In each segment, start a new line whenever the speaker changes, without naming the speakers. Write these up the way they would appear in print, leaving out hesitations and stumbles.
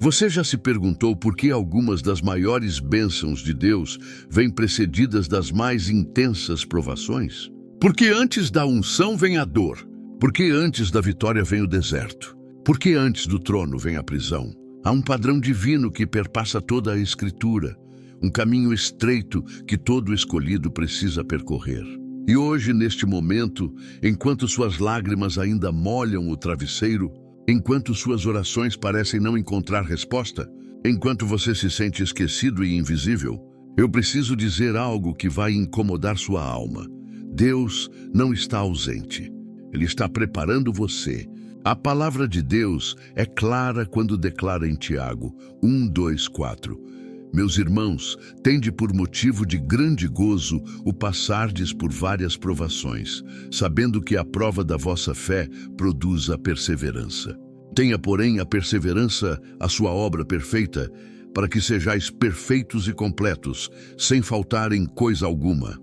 Você já se perguntou por que algumas das maiores bênçãos de Deus vêm precedidas das mais intensas provações? Porque antes da unção vem a dor. Porque antes da vitória vem o deserto. Porque antes do trono vem a prisão. Há um padrão divino que perpassa toda a Escritura, um caminho estreito que todo escolhido precisa percorrer. E hoje, neste momento, enquanto suas lágrimas ainda molham o travesseiro, enquanto suas orações parecem não encontrar resposta, enquanto você se sente esquecido e invisível, eu preciso dizer algo que vai incomodar sua alma. Deus não está ausente. Ele está preparando você. A palavra de Deus é clara quando declara em Tiago 1:2-4. Meus irmãos, tende por motivo de grande gozo o passardes por várias provações, sabendo que a prova da vossa fé produz a perseverança. Tenha, porém, a perseverança a sua obra perfeita, para que sejais perfeitos e completos, sem faltar em coisa alguma.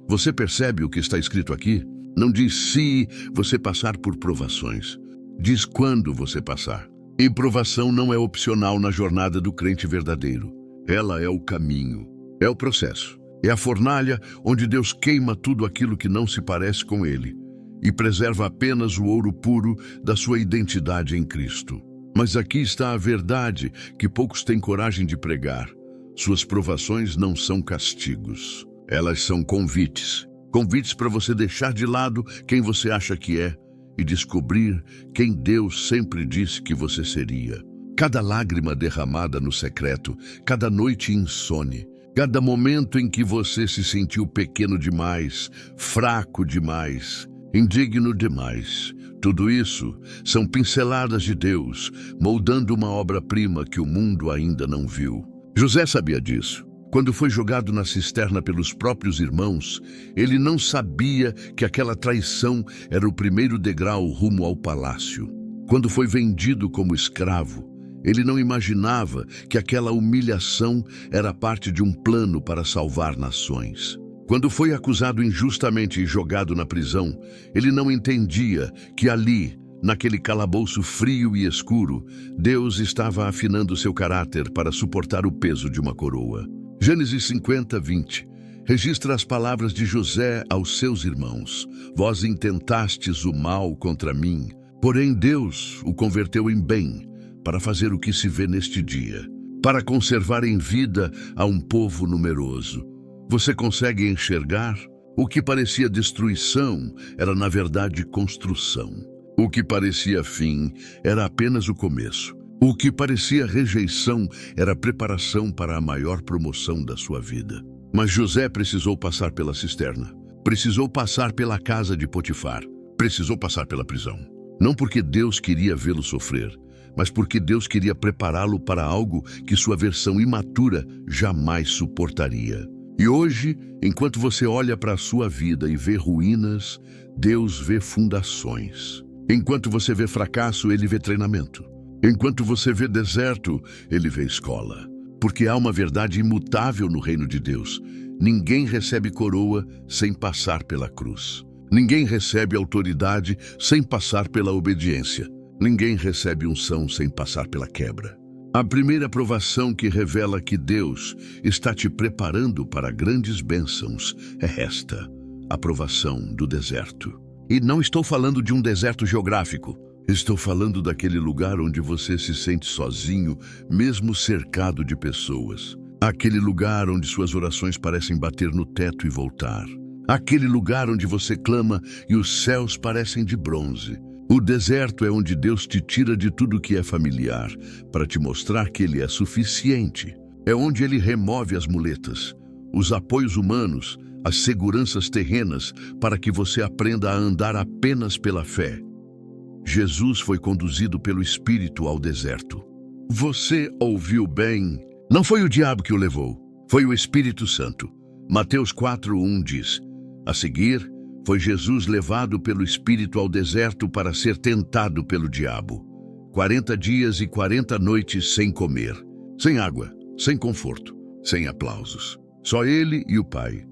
Você percebe o que está escrito aqui? Não diz se você passar por provações. Diz quando você passar. E provação não é opcional na jornada do crente verdadeiro. Ela é o caminho, é o processo. É a fornalha onde Deus queima tudo aquilo que não se parece com Ele e preserva apenas o ouro puro da sua identidade em Cristo. Mas aqui está a verdade que poucos têm coragem de pregar. Suas provações não são castigos. Elas são convites. Convites para você deixar de lado quem você acha que é e descobrir quem Deus sempre disse que você seria. Cada lágrima derramada no secreto, cada noite insone, cada momento em que você se sentiu pequeno demais, fraco demais, indigno demais, tudo isso são pinceladas de Deus, moldando uma obra-prima que o mundo ainda não viu. José sabia disso. Quando foi jogado na cisterna pelos próprios irmãos, ele não sabia que aquela traição era o primeiro degrau rumo ao palácio. Quando foi vendido como escravo, ele não imaginava que aquela humilhação era parte de um plano para salvar nações. Quando foi acusado injustamente e jogado na prisão, ele não entendia que ali, naquele calabouço frio e escuro, Deus estava afinando seu caráter para suportar o peso de uma coroa. Gênesis 50:20 registra as palavras de José aos seus irmãos. Vós intentastes o mal contra mim, porém Deus o converteu em bem, para fazer o que se vê neste dia, para conservar em vida a um povo numeroso. Você consegue enxergar? O que parecia destruição era, na verdade, construção. O que parecia fim era apenas o começo. O que parecia rejeição era preparação para a maior promoção da sua vida. Mas José precisou passar pela cisterna, precisou passar pela casa de Potifar, precisou passar pela prisão. Não porque Deus queria vê-lo sofrer, mas porque Deus queria prepará-lo para algo que sua versão imatura jamais suportaria. E hoje, enquanto você olha para a sua vida e vê ruínas, Deus vê fundações. Enquanto você vê fracasso, Ele vê treinamento. Enquanto você vê deserto, Ele vê escola. Porque há uma verdade imutável no reino de Deus. Ninguém recebe coroa sem passar pela cruz. Ninguém recebe autoridade sem passar pela obediência. Ninguém recebe unção sem passar pela quebra. A primeira provação que revela que Deus está te preparando para grandes bênçãos é esta, a provação do deserto. E não estou falando de um deserto geográfico. Estou falando daquele lugar onde você se sente sozinho, mesmo cercado de pessoas. Aquele lugar onde suas orações parecem bater no teto e voltar. Aquele lugar onde você clama e os céus parecem de bronze. O deserto é onde Deus te tira de tudo que é familiar, para te mostrar que Ele é suficiente. É onde Ele remove as muletas, os apoios humanos, as seguranças terrenas, para que você aprenda a andar apenas pela fé. Jesus foi conduzido pelo Espírito ao deserto. Você ouviu bem? Não foi o diabo que o levou, foi o Espírito Santo. Mateus 4:1 diz: a seguir, foi Jesus levado pelo Espírito ao deserto para ser tentado pelo diabo. 40 dias e 40 noites sem comer, sem água, sem conforto, sem aplausos. Só Ele e o Pai.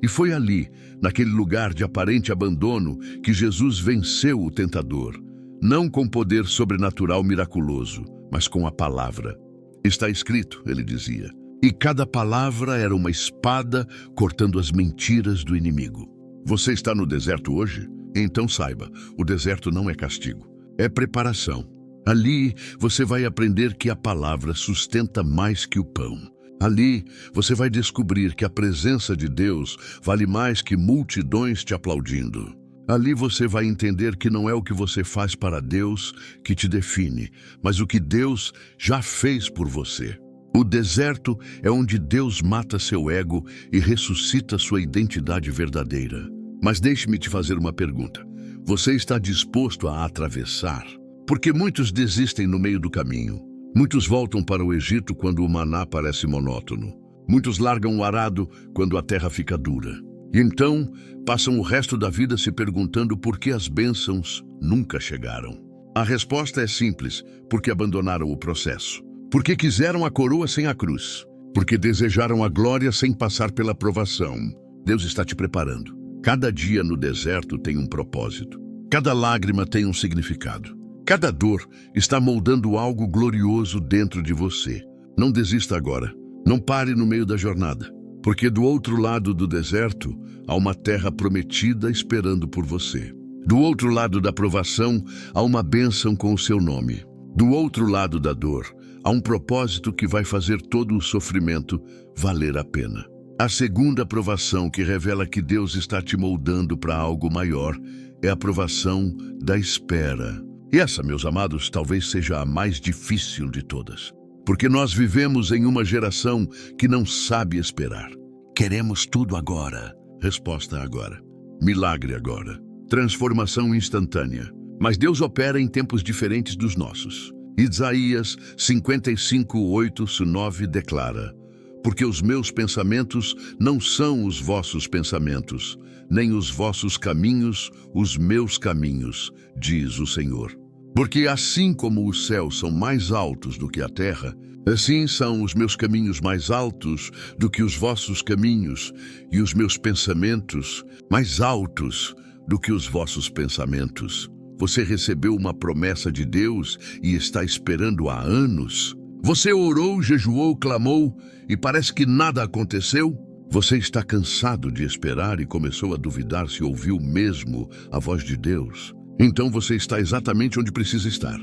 E foi ali, naquele lugar de aparente abandono, que Jesus venceu o tentador. Não com poder sobrenatural miraculoso, mas com a palavra. Está escrito, ele dizia, e cada palavra era uma espada cortando as mentiras do inimigo. Você está no deserto hoje? Então saiba, o deserto não é castigo, é preparação. Ali você vai aprender que a palavra sustenta mais que o pão. Ali você vai descobrir que a presença de Deus vale mais que multidões te aplaudindo. Ali você vai entender que não é o que você faz para Deus que te define, mas o que Deus já fez por você. O deserto é onde Deus mata seu ego e ressuscita sua identidade verdadeira. Mas deixe-me te fazer uma pergunta. Você está disposto a atravessar? Porque muitos desistem no meio do caminho. Muitos voltam para o Egito quando o maná parece monótono. Muitos largam o arado quando a terra fica dura. E então passam o resto da vida se perguntando por que as bênçãos nunca chegaram. A resposta é simples, porque abandonaram o processo. Porque quiseram a coroa sem a cruz. Porque desejaram a glória sem passar pela provação. Deus está te preparando. Cada dia no deserto tem um propósito. Cada lágrima tem um significado. Cada dor está moldando algo glorioso dentro de você. Não desista agora. Não pare no meio da jornada. Porque do outro lado do deserto há uma terra prometida esperando por você. Do outro lado da provação há uma bênção com o seu nome. Do outro lado da dor há um propósito que vai fazer todo o sofrimento valer a pena. A segunda provação que revela que Deus está te moldando para algo maior é a provação da espera. E essa, meus amados, talvez seja a mais difícil de todas. Porque nós vivemos em uma geração que não sabe esperar. Queremos tudo agora. Resposta agora. Milagre agora. Transformação instantânea. Mas Deus opera em tempos diferentes dos nossos. Isaías 55:8-9 declara: porque os meus pensamentos não são os vossos pensamentos, nem os vossos caminhos os meus caminhos, diz o Senhor. Porque assim como os céus são mais altos do que a terra, assim são os meus caminhos mais altos do que os vossos caminhos, e os meus pensamentos mais altos do que os vossos pensamentos. Você recebeu uma promessa de Deus e está esperando há anos. Você orou, jejuou, clamou e parece que nada aconteceu? Você está cansado de esperar e começou a duvidar se ouviu mesmo a voz de Deus? Então você está exatamente onde precisa estar.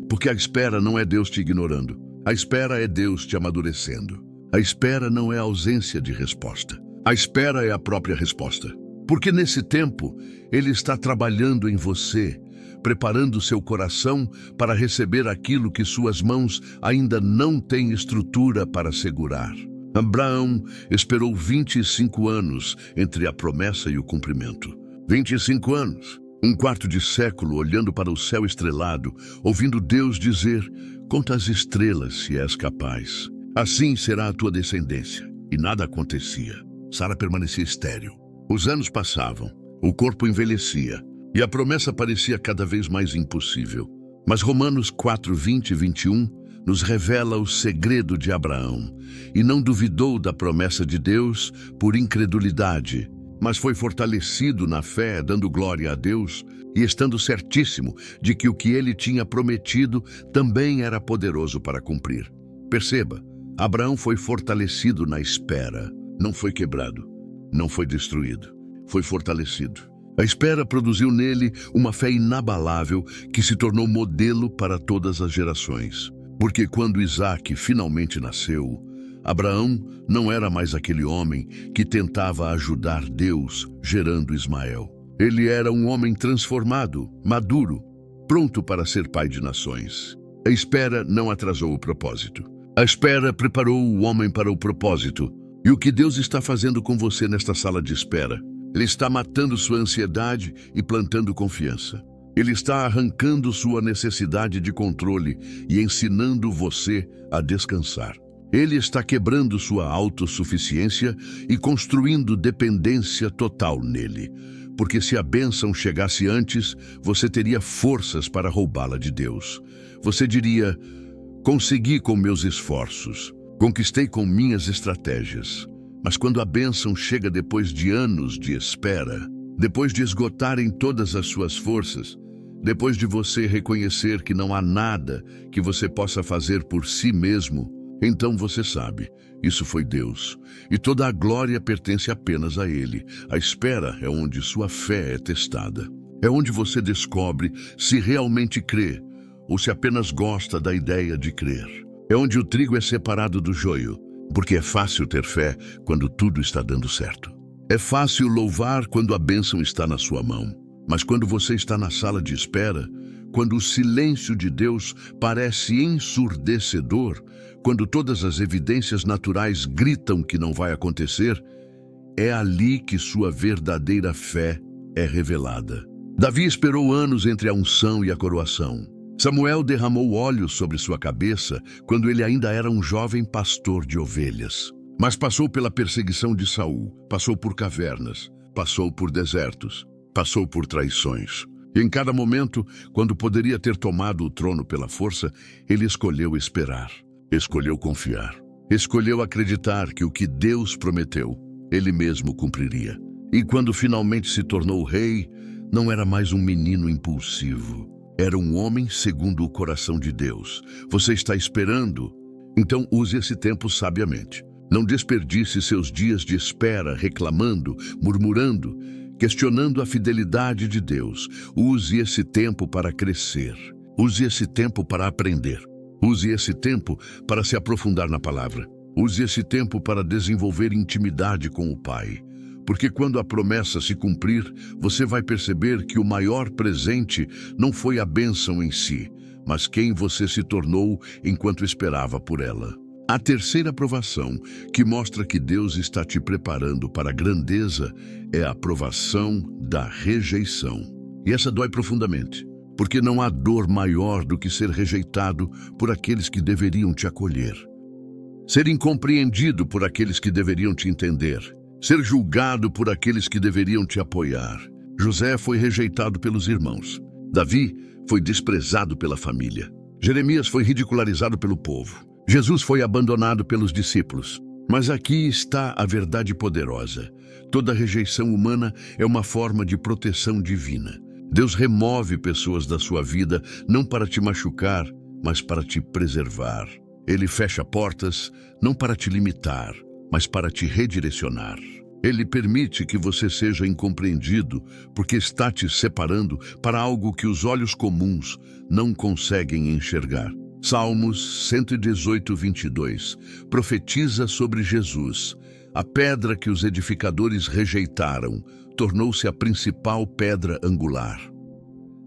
Porque a espera não é Deus te ignorando. A espera é Deus te amadurecendo. A espera não é ausência de resposta. A espera é a própria resposta. Porque nesse tempo, Ele está trabalhando em você, preparando seu coração para receber aquilo que suas mãos ainda não têm estrutura para segurar. Abraão esperou 25 anos entre a promessa e o cumprimento. 25 anos. Um quarto de século olhando para o céu estrelado, ouvindo Deus dizer: conta as estrelas se és capaz. Assim será a tua descendência. E nada acontecia. Sara permanecia estéril. Os anos passavam, o corpo envelhecia, e a promessa parecia cada vez mais impossível. Mas Romanos 4:20 e 21 nos revela o segredo de Abraão. E não duvidou da promessa de Deus por incredulidade, mas foi fortalecido na fé, dando glória a Deus e estando certíssimo de que o que ele tinha prometido também era poderoso para cumprir. Perceba, Abraão foi fortalecido na espera, não foi quebrado, não foi destruído, foi fortalecido. A espera produziu nele uma fé inabalável que se tornou modelo para todas as gerações. Porque quando Isaque finalmente nasceu, Abraão não era mais aquele homem que tentava ajudar Deus gerando Ismael. Ele era um homem transformado, maduro, pronto para ser pai de nações. A espera não atrasou o propósito. A espera preparou o homem para o propósito. E o que Deus está fazendo com você nesta sala de espera? Ele está matando sua ansiedade e plantando confiança. Ele está arrancando sua necessidade de controle e ensinando você a descansar. Ele está quebrando sua autossuficiência e construindo dependência total nele. Porque se a bênção chegasse antes, você teria forças para roubá-la de Deus. Você diria: consegui com meus esforços, conquistei com minhas estratégias. Mas quando a bênção chega depois de anos de espera, depois de esgotarem todas as suas forças, depois de você reconhecer que não há nada que você possa fazer por si mesmo, então você sabe, isso foi Deus, e toda a glória pertence apenas a Ele. A espera é onde sua fé é testada. É onde você descobre se realmente crê ou se apenas gosta da ideia de crer. É onde o trigo é separado do joio, porque é fácil ter fé quando tudo está dando certo. É fácil louvar quando a bênção está na sua mão, mas quando você está na sala de espera, quando o silêncio de Deus parece ensurdecedor, quando todas as evidências naturais gritam que não vai acontecer, é ali que sua verdadeira fé é revelada. Davi esperou anos entre a unção e a coroação. Samuel derramou óleo sobre sua cabeça quando ele ainda era um jovem pastor de ovelhas. Mas passou pela perseguição de Saul, passou por cavernas, passou por desertos, passou por traições. E em cada momento, quando poderia ter tomado o trono pela força, ele escolheu esperar, escolheu confiar, escolheu acreditar que o que Deus prometeu, ele mesmo cumpriria. E quando finalmente se tornou rei, não era mais um menino impulsivo. Era um homem segundo o coração de Deus. Você está esperando? Então use esse tempo sabiamente. Não desperdice seus dias de espera reclamando, murmurando, questionando a fidelidade de Deus. Use esse tempo para crescer. Use esse tempo para aprender. Use esse tempo para se aprofundar na palavra. Use esse tempo para desenvolver intimidade com o Pai. Porque quando a promessa se cumprir, você vai perceber que o maior presente não foi a bênção em si, mas quem você se tornou enquanto esperava por ela. A terceira provação, que mostra que Deus está te preparando para a grandeza, é a provação da rejeição. E essa dói profundamente, porque não há dor maior do que ser rejeitado por aqueles que deveriam te acolher. Ser incompreendido por aqueles que deveriam te entender. Ser julgado por aqueles que deveriam te apoiar. José foi rejeitado pelos irmãos. Davi foi desprezado pela família. Jeremias foi ridicularizado pelo povo. Jesus foi abandonado pelos discípulos. Mas aqui está a verdade poderosa. Toda rejeição humana é uma forma de proteção divina. Deus remove pessoas da sua vida não para te machucar, mas para te preservar. Ele fecha portas não para te limitar, mas para te redirecionar. Ele permite que você seja incompreendido, porque está te separando para algo que os olhos comuns não conseguem enxergar. Salmos 118, 22, profetiza sobre Jesus. A pedra que os edificadores rejeitaram tornou-se a principal pedra angular.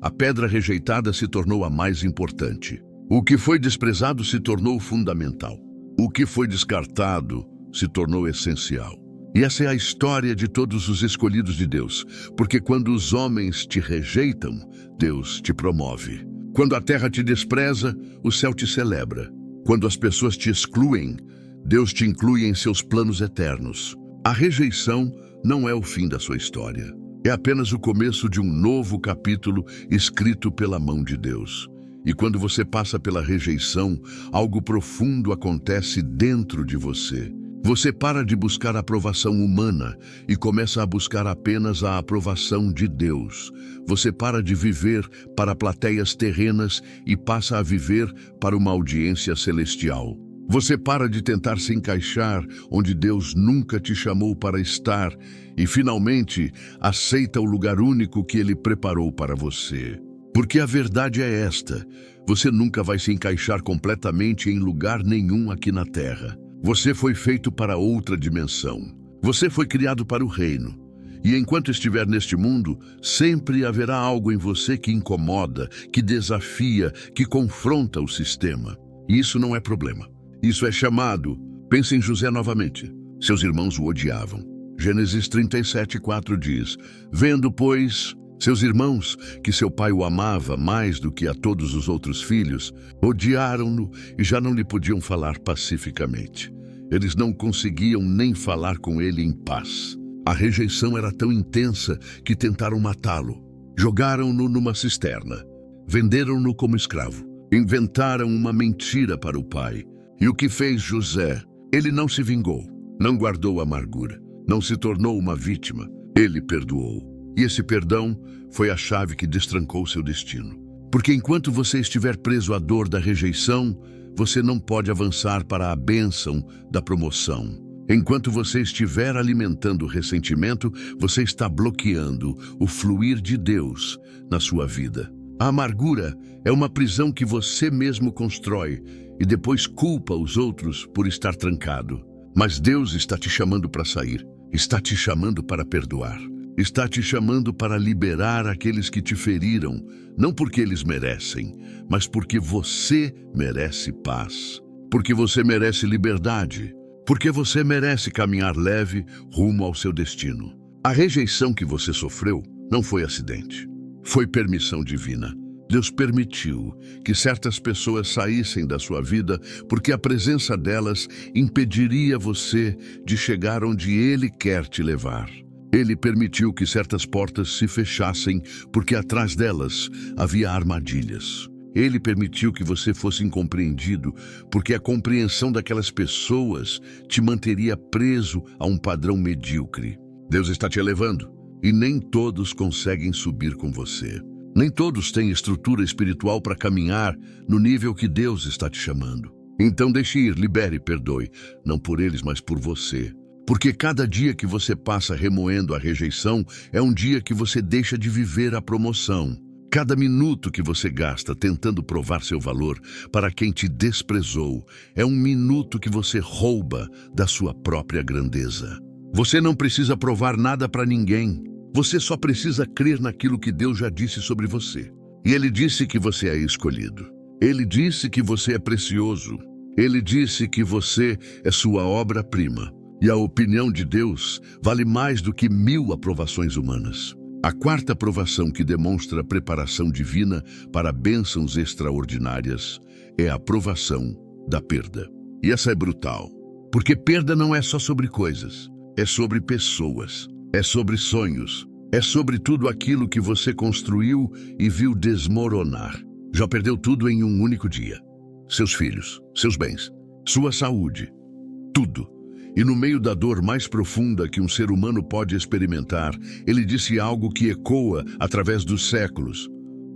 A pedra rejeitada se tornou a mais importante. O que foi desprezado se tornou fundamental. O que foi descartado se tornou essencial. E essa é a história de todos os escolhidos de Deus, porque quando os homens te rejeitam, Deus te promove. Quando a terra te despreza, o céu te celebra. Quando as pessoas te excluem, Deus te inclui em seus planos eternos. A rejeição não é o fim da sua história. É apenas o começo de um novo capítulo escrito pela mão de Deus. E quando você passa pela rejeição, algo profundo acontece dentro de você. Você para de buscar a aprovação humana e começa a buscar apenas a aprovação de Deus. Você para de viver para plateias terrenas e passa a viver para uma audiência celestial. Você para de tentar se encaixar onde Deus nunca te chamou para estar e finalmente aceita o lugar único que Ele preparou para você. Porque a verdade é esta: você nunca vai se encaixar completamente em lugar nenhum aqui na Terra. Você foi feito para outra dimensão. Você foi criado para o reino. E enquanto estiver neste mundo, sempre haverá algo em você que incomoda, que desafia, que confronta o sistema. E isso não é problema. Isso é chamado. Pense em José novamente. Seus irmãos o odiavam. Gênesis 37:4 diz: Vendo, pois, seus irmãos, que seu pai o amava mais do que a todos os outros filhos, odiaram-no e já não lhe podiam falar pacificamente. Eles não conseguiam nem falar com ele em paz. A rejeição era tão intensa que tentaram matá-lo. Jogaram-no numa cisterna. Venderam-no como escravo. Inventaram uma mentira para o pai. E o que fez José? Ele não se vingou, não guardou amargura, não se tornou uma vítima. Ele perdoou. E esse perdão foi a chave que destrancou seu destino. Porque enquanto você estiver preso à dor da rejeição, você não pode avançar para a bênção da promoção. Enquanto você estiver alimentando o ressentimento, você está bloqueando o fluir de Deus na sua vida. A amargura é uma prisão que você mesmo constrói e depois culpa os outros por estar trancado. Mas Deus está te chamando para sair, está te chamando para perdoar, está te chamando para liberar aqueles que te feriram, não porque eles merecem, mas porque você merece paz, porque você merece liberdade, porque você merece caminhar leve rumo ao seu destino. A rejeição que você sofreu não foi acidente, foi permissão divina. Deus permitiu que certas pessoas saíssem da sua vida porque a presença delas impediria você de chegar onde Ele quer te levar. Ele permitiu que certas portas se fechassem porque atrás delas havia armadilhas. Ele permitiu que você fosse incompreendido porque a compreensão daquelas pessoas te manteria preso a um padrão medíocre. Deus está te elevando e nem todos conseguem subir com você. Nem todos têm estrutura espiritual para caminhar no nível que Deus está te chamando. Então deixe ir, libere e perdoe, não por eles, mas por você. Porque cada dia que você passa remoendo a rejeição é um dia que você deixa de viver a promoção. Cada minuto que você gasta tentando provar seu valor para quem te desprezou é um minuto que você rouba da sua própria grandeza. Você não precisa provar nada para ninguém. Você só precisa crer naquilo que Deus já disse sobre você. E Ele disse que você é escolhido. Ele disse que você é precioso. Ele disse que você é sua obra-prima. E a opinião de Deus vale mais do que 1000 aprovações humanas. A quarta aprovação que demonstra a preparação divina para bênçãos extraordinárias é a aprovação da perda. E essa é brutal, porque perda não é só sobre coisas, é sobre pessoas. É sobre sonhos, é sobre tudo aquilo que você construiu e viu desmoronar. Já perdeu tudo em um único dia. Seus filhos, seus bens, sua saúde, tudo. E no meio da dor mais profunda que um ser humano pode experimentar, ele disse algo que ecoa através dos séculos.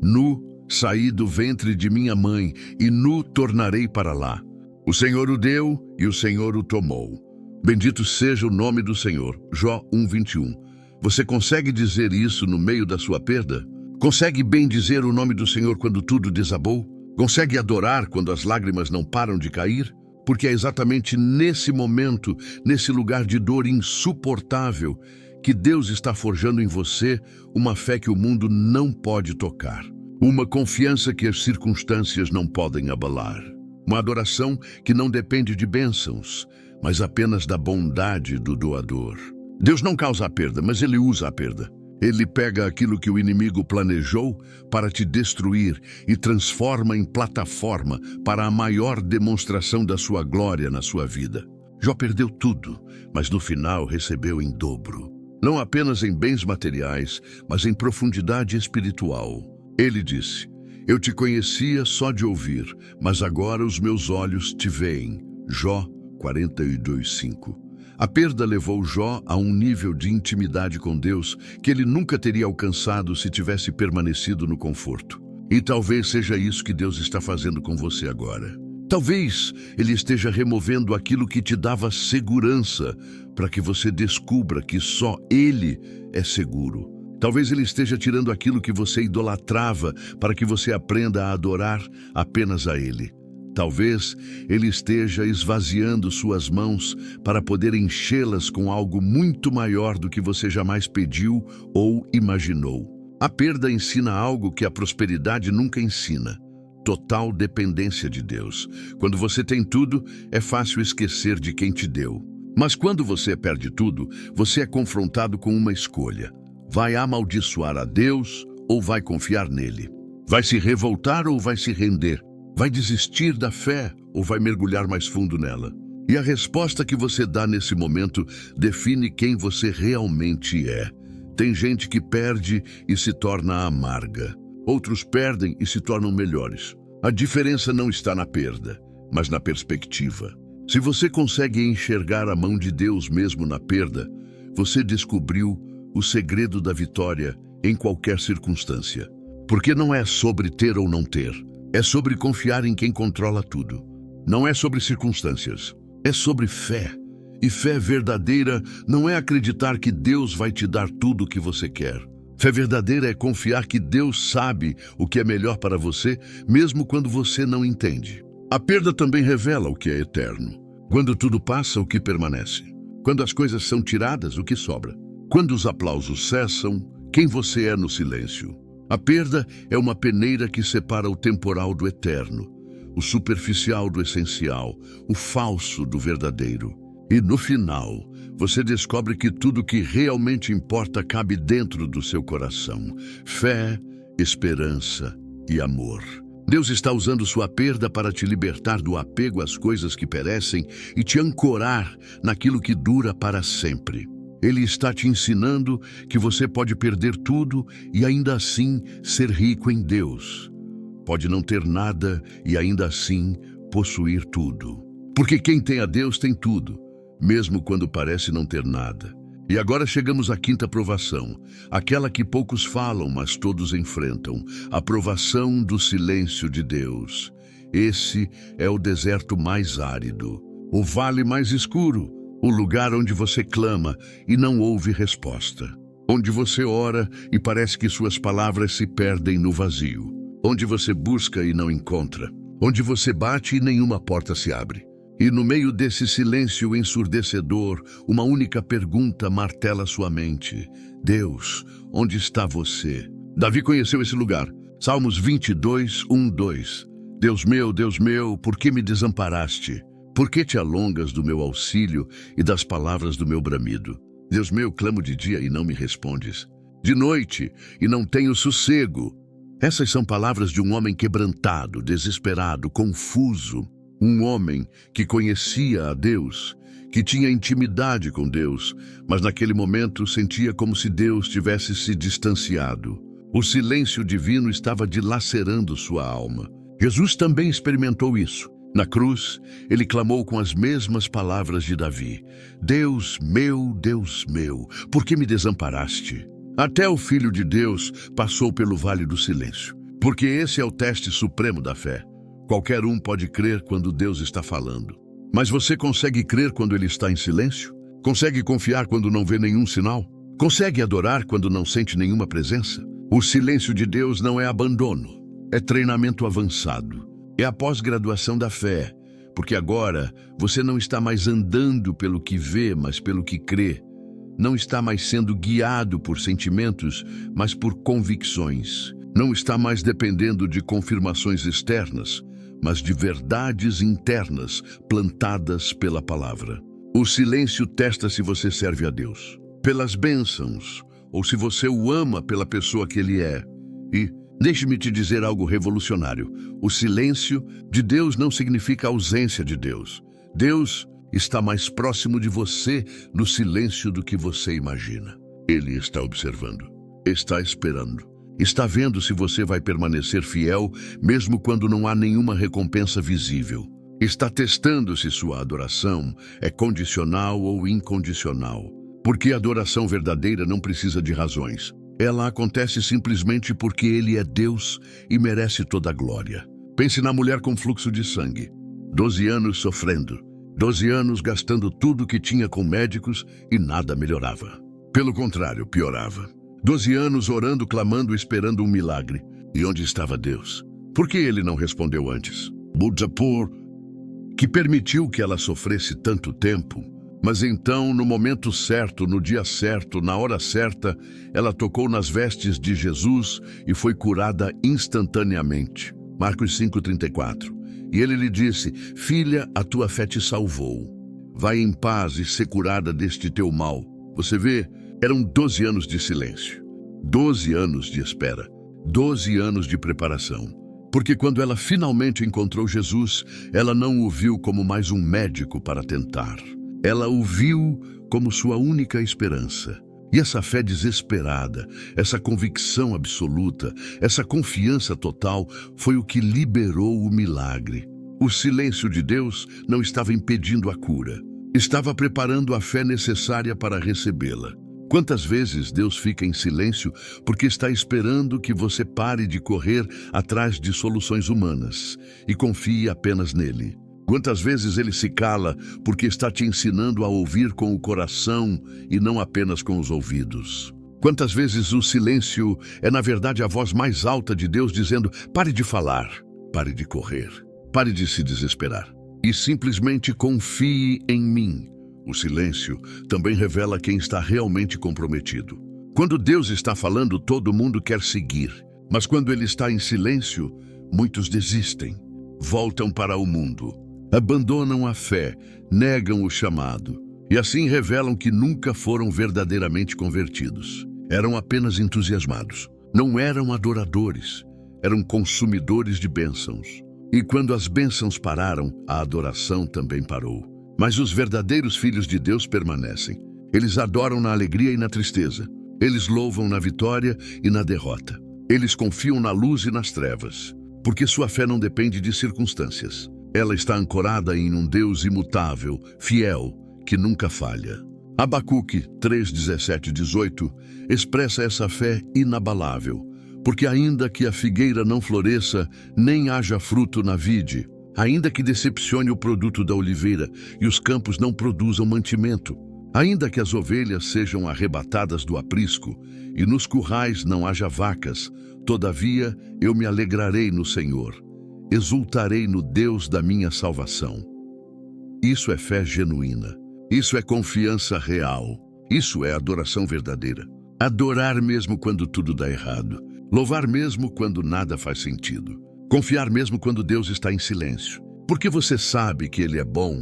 Nu saí do ventre de minha mãe e nu tornarei para lá. O Senhor o deu e o Senhor o tomou. Bendito seja o nome do Senhor. Jó 1:21. Você consegue dizer isso no meio da sua perda? Consegue bem dizer o nome do Senhor quando tudo desabou? Consegue adorar quando as lágrimas não param de cair? Porque é exatamente nesse momento, nesse lugar de dor insuportável, que Deus está forjando em você uma fé que o mundo não pode tocar. Uma confiança que as circunstâncias não podem abalar. Uma adoração que não depende de bênçãos, mas apenas da bondade do doador. Deus não causa a perda, mas Ele usa a perda. Ele pega aquilo que o inimigo planejou para te destruir e transforma em plataforma para a maior demonstração da sua glória na sua vida. Jó perdeu tudo, mas no final recebeu em dobro. Não apenas em bens materiais, mas em profundidade espiritual. Ele disse: eu te conhecia só de ouvir, mas agora os meus olhos te veem. Jó 42:5. A perda levou Jó a um nível de intimidade com Deus que ele nunca teria alcançado se tivesse permanecido no conforto. E talvez seja isso que Deus está fazendo com você agora. Talvez Ele esteja removendo aquilo que te dava segurança para que você descubra que só Ele é seguro. Talvez Ele esteja tirando aquilo que você idolatrava para que você aprenda a adorar apenas a Ele. Talvez Ele esteja esvaziando suas mãos para poder enchê-las com algo muito maior do que você jamais pediu ou imaginou. A perda ensina algo que a prosperidade nunca ensina: total dependência de Deus. Quando você tem tudo, é fácil esquecer de quem te deu. Mas quando você perde tudo, você é confrontado com uma escolha. Vai amaldiçoar a Deus ou vai confiar nele? Vai se revoltar ou vai se render? Vai desistir da fé ou vai mergulhar mais fundo nela? E a resposta que você dá nesse momento define quem você realmente é. Tem gente que perde e se torna amarga. Outros perdem e se tornam melhores. A diferença não está na perda, mas na perspectiva. Se você consegue enxergar a mão de Deus mesmo na perda, você descobriu o segredo da vitória em qualquer circunstância. Porque não é sobre ter ou não ter, é sobre confiar em quem controla tudo. Não é sobre circunstâncias, é sobre fé. E fé verdadeira não é acreditar que Deus vai te dar tudo o que você quer. Fé verdadeira é confiar que Deus sabe o que é melhor para você, mesmo quando você não entende. A perda também revela o que é eterno. Quando tudo passa, o que permanece. Quando as coisas são tiradas, o que sobra. Quando os aplausos cessam, quem você é no silêncio. A perda é uma peneira que separa o temporal do eterno, o superficial do essencial, o falso do verdadeiro. E no final, você descobre que tudo que realmente importa cabe dentro do seu coração: fé, esperança e amor. Deus está usando sua perda para te libertar do apego às coisas que perecem e te ancorar naquilo que dura para sempre. Ele está te ensinando que você pode perder tudo e ainda assim ser rico em Deus. Pode não ter nada e ainda assim possuir tudo. Porque quem tem a Deus tem tudo, mesmo quando parece não ter nada. E agora chegamos à quinta provação, aquela que poucos falam, mas todos enfrentam, a provação do silêncio de Deus. Esse é o deserto mais árido, o vale mais escuro, o lugar onde você clama e não ouve resposta, onde você ora e parece que suas palavras se perdem no vazio, onde você busca e não encontra, onde você bate e nenhuma porta se abre. E no meio desse silêncio ensurdecedor, uma única pergunta martela sua mente: Deus, onde está você? Davi conheceu esse lugar. Salmos 22, 1, 2. Deus meu, por que me desamparaste? Por que te alongas do meu auxílio e das palavras do meu bramido? Deus meu, clamo de dia e não me respondes. De noite e não tenho sossego. Essas são palavras de um homem quebrantado, desesperado, confuso. Um homem que conhecia a Deus, que tinha intimidade com Deus, mas naquele momento sentia como se Deus tivesse se distanciado. O silêncio divino estava dilacerando sua alma. Jesus também experimentou isso. Na cruz, ele clamou com as mesmas palavras de Davi: Deus meu, por que me desamparaste? Até o Filho de Deus passou pelo vale do silêncio, porque esse é o teste supremo da fé. Qualquer um pode crer quando Deus está falando. Mas você consegue crer quando ele está em silêncio? Consegue confiar quando não vê nenhum sinal? Consegue adorar quando não sente nenhuma presença? O silêncio de Deus não é abandono, é treinamento avançado. É a pós-graduação da fé, porque agora você não está mais andando pelo que vê, mas pelo que crê. Não está mais sendo guiado por sentimentos, mas por convicções. Não está mais dependendo de confirmações externas, mas de verdades internas plantadas pela palavra. O silêncio testa se você serve a Deus pelas bênçãos ou se você o ama pela pessoa que ele é. E deixe-me te dizer algo revolucionário. O silêncio de Deus não significa ausência de Deus. Deus está mais próximo de você no silêncio do que você imagina. Ele está observando, está esperando, está vendo se você vai permanecer fiel mesmo quando não há nenhuma recompensa visível. Está testando se sua adoração é condicional ou incondicional. Porque a adoração verdadeira não precisa de razões. Ela acontece simplesmente porque Ele é Deus e merece toda a glória. Pense na mulher com fluxo de sangue. 12 anos sofrendo. 12 anos gastando tudo que tinha com médicos e nada melhorava. Pelo contrário, piorava. 12 anos orando, clamando, esperando um milagre. E onde estava Deus? Por que Ele não respondeu antes? Budzapur, que permitiu que ela sofresse tanto tempo. Mas então, no momento certo, no dia certo, na hora certa, ela tocou nas vestes de Jesus e foi curada instantaneamente. Marcos 5,34. E ele lhe disse: Filha, a tua fé te salvou. Vai em paz e ser curada deste teu mal. Você vê, eram 12 anos de silêncio, 12 anos de espera, 12 anos de preparação. Porque quando ela finalmente encontrou Jesus, ela não o viu como mais um médico para tentar. Ela o viu como sua única esperança. E essa fé desesperada, essa convicção absoluta, essa confiança total foi o que liberou o milagre. O silêncio de Deus não estava impedindo a cura. Estava preparando a fé necessária para recebê-la. Quantas vezes Deus fica em silêncio porque está esperando que você pare de correr atrás de soluções humanas e confie apenas nele? Quantas vezes ele se cala porque está te ensinando a ouvir com o coração e não apenas com os ouvidos? Quantas vezes o silêncio é, na verdade, a voz mais alta de Deus dizendo: pare de falar, pare de correr, pare de se desesperar e simplesmente confie em mim. O silêncio também revela quem está realmente comprometido. Quando Deus está falando, todo mundo quer seguir, mas quando ele está em silêncio, muitos desistem, voltam para o mundo, abandonam a fé, negam o chamado e assim revelam que nunca foram verdadeiramente convertidos. Eram apenas entusiasmados, não eram adoradores, eram consumidores de bênçãos. E quando as bênçãos pararam, a adoração também parou. Mas os verdadeiros filhos de Deus permanecem. Eles adoram na alegria e na tristeza. Eles louvam na vitória e na derrota. Eles confiam na luz e nas trevas, porque sua fé não depende de circunstâncias. Ela está ancorada em um Deus imutável, fiel, que nunca falha. Abacuque 3, 17 e 18 expressa essa fé inabalável, porque ainda que a figueira não floresça, nem haja fruto na vide, ainda que decepcione o produto da oliveira e os campos não produzam mantimento, ainda que as ovelhas sejam arrebatadas do aprisco e nos currais não haja vacas, todavia eu me alegrarei no Senhor, exultarei no Deus da minha salvação. Isso é fé genuína, isso é confiança real, isso é adoração verdadeira. Adorar mesmo quando tudo dá errado, louvar mesmo quando nada faz sentido. Confiar mesmo quando Deus está em silêncio. Porque você sabe que Ele é bom,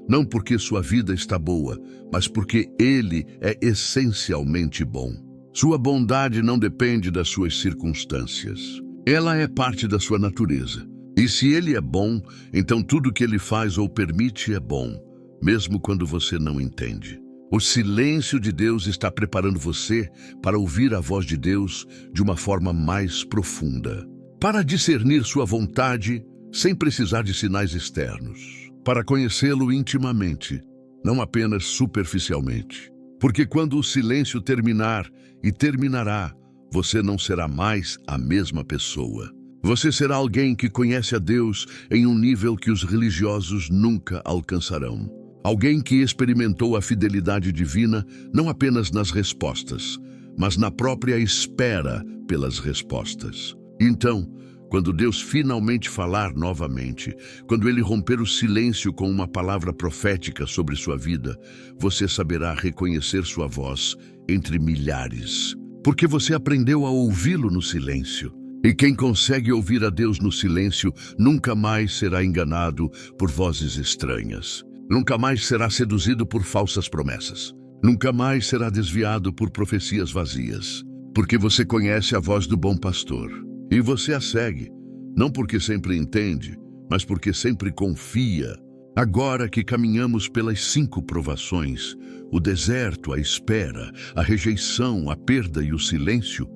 não porque sua vida está boa, mas porque Ele é essencialmente bom. Sua bondade não depende das suas circunstâncias. Ela é parte da sua natureza. E se Ele é bom, então tudo que Ele faz ou permite é bom, mesmo quando você não entende. O silêncio de Deus está preparando você para ouvir a voz de Deus de uma forma mais profunda. Para discernir sua vontade sem precisar de sinais externos, para conhecê-lo intimamente, não apenas superficialmente. Porque quando o silêncio terminar, e terminará, você não será mais a mesma pessoa. Você será alguém que conhece a Deus em um nível que os religiosos nunca alcançarão. Alguém que experimentou a fidelidade divina não apenas nas respostas, mas na própria espera pelas respostas. Então, quando Deus finalmente falar novamente, quando Ele romper o silêncio com uma palavra profética sobre sua vida, você saberá reconhecer sua voz entre milhares, porque você aprendeu a ouvi-lo no silêncio. E quem consegue ouvir a Deus no silêncio nunca mais será enganado por vozes estranhas. Nunca mais será seduzido por falsas promessas. Nunca mais será desviado por profecias vazias. Porque você conhece a voz do bom pastor. E você a segue, não porque sempre entende, mas porque sempre confia. Agora que caminhamos pelas 5 provações, o deserto, a espera, a rejeição, a perda e o silêncio,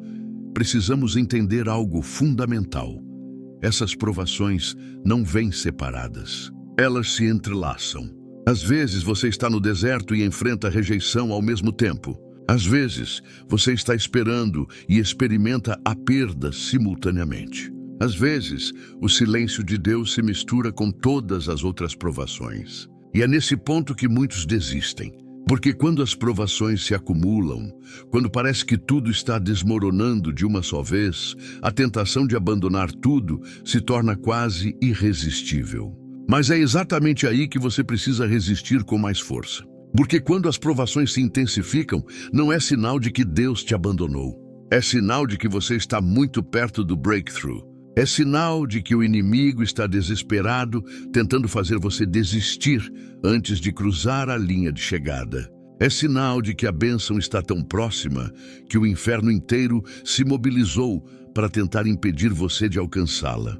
precisamos entender algo fundamental. Essas provações não vêm separadas. Elas se entrelaçam. Às vezes você está no deserto e enfrenta a rejeição ao mesmo tempo. Às vezes, você está esperando e experimenta a perda simultaneamente. Às vezes, o silêncio de Deus se mistura com todas as outras provações. E é nesse ponto que muitos desistem. Porque quando as provações se acumulam, quando parece que tudo está desmoronando de uma só vez, a tentação de abandonar tudo se torna quase irresistível. Mas é exatamente aí que você precisa resistir com mais força. Porque quando as provações se intensificam, não é sinal de que Deus te abandonou. É sinal de que você está muito perto do breakthrough. É sinal de que o inimigo está desesperado, tentando fazer você desistir antes de cruzar a linha de chegada. É sinal de que a bênção está tão próxima que o inferno inteiro se mobilizou para tentar impedir você de alcançá-la.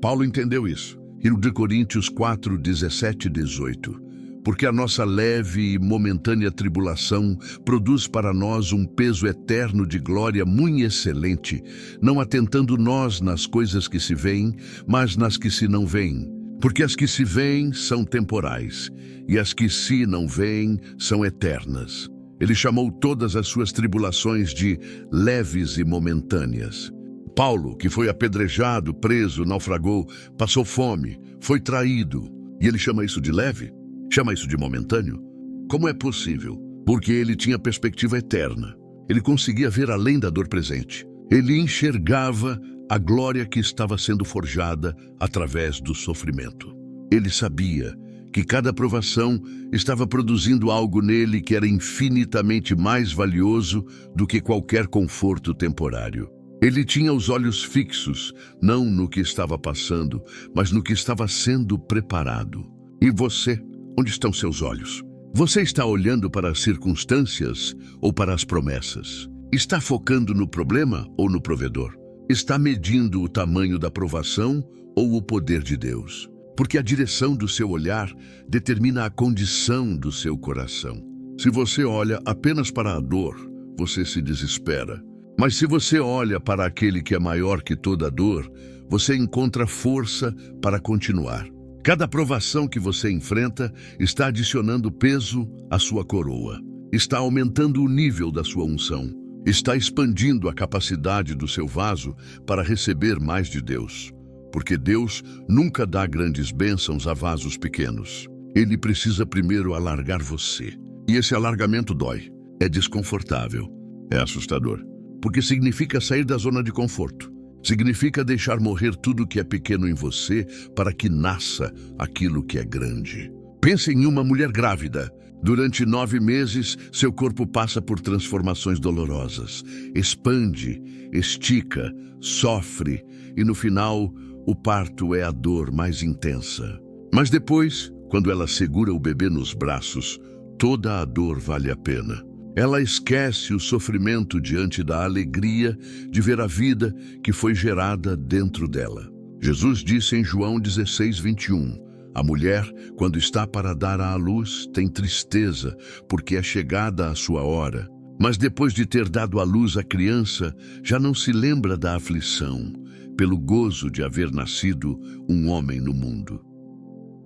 Paulo entendeu isso. Em 2 Coríntios 4, 17 e 18. Porque a nossa leve e momentânea tribulação produz para nós um peso eterno de glória muito excelente, não atentando nós nas coisas que se veem, mas nas que se não veem. Porque as que se veem são temporais, e as que se não veem são eternas. Ele chamou todas as suas tribulações de leves e momentâneas. Paulo, que foi apedrejado, preso, naufragou, passou fome, foi traído. E ele chama isso de leve? Chama isso de momentâneo? Como é possível? Porque ele tinha perspectiva eterna. Ele conseguia ver além da dor presente. Ele enxergava a glória que estava sendo forjada através do sofrimento. Ele sabia que cada provação estava produzindo algo nele que era infinitamente mais valioso do que qualquer conforto temporário. Ele tinha os olhos fixos, não no que estava passando, mas no que estava sendo preparado. E você? Onde estão seus olhos? Você está olhando para as circunstâncias ou para as promessas? Está focando no problema ou no provedor? Está medindo o tamanho da provação ou o poder de Deus? Porque a direção do seu olhar determina a condição do seu coração. Se você olha apenas para a dor, você se desespera. Mas se você olha para aquele que é maior que toda dor, você encontra força para continuar. Cada provação que você enfrenta está adicionando peso à sua coroa. Está aumentando o nível da sua unção. Está expandindo a capacidade do seu vaso para receber mais de Deus. Porque Deus nunca dá grandes bênçãos a vasos pequenos. Ele precisa primeiro alargar você. E esse alargamento dói. É desconfortável. É assustador. Porque significa sair da zona de conforto. Significa deixar morrer tudo que é pequeno em você para que nasça aquilo que é grande. Pense em uma mulher grávida. Durante 9 meses, seu corpo passa por transformações dolorosas. Expande, estica, sofre e no final, o parto é a dor mais intensa. Mas depois, quando ela segura o bebê nos braços, toda a dor vale a pena. Ela esquece o sofrimento diante da alegria de ver a vida que foi gerada dentro dela. Jesus disse em João 16:21, a mulher, quando está para dar à luz, tem tristeza, porque é chegada a sua hora. Mas depois de ter dado à luz a criança, já não se lembra da aflição, pelo gozo de haver nascido um homem no mundo.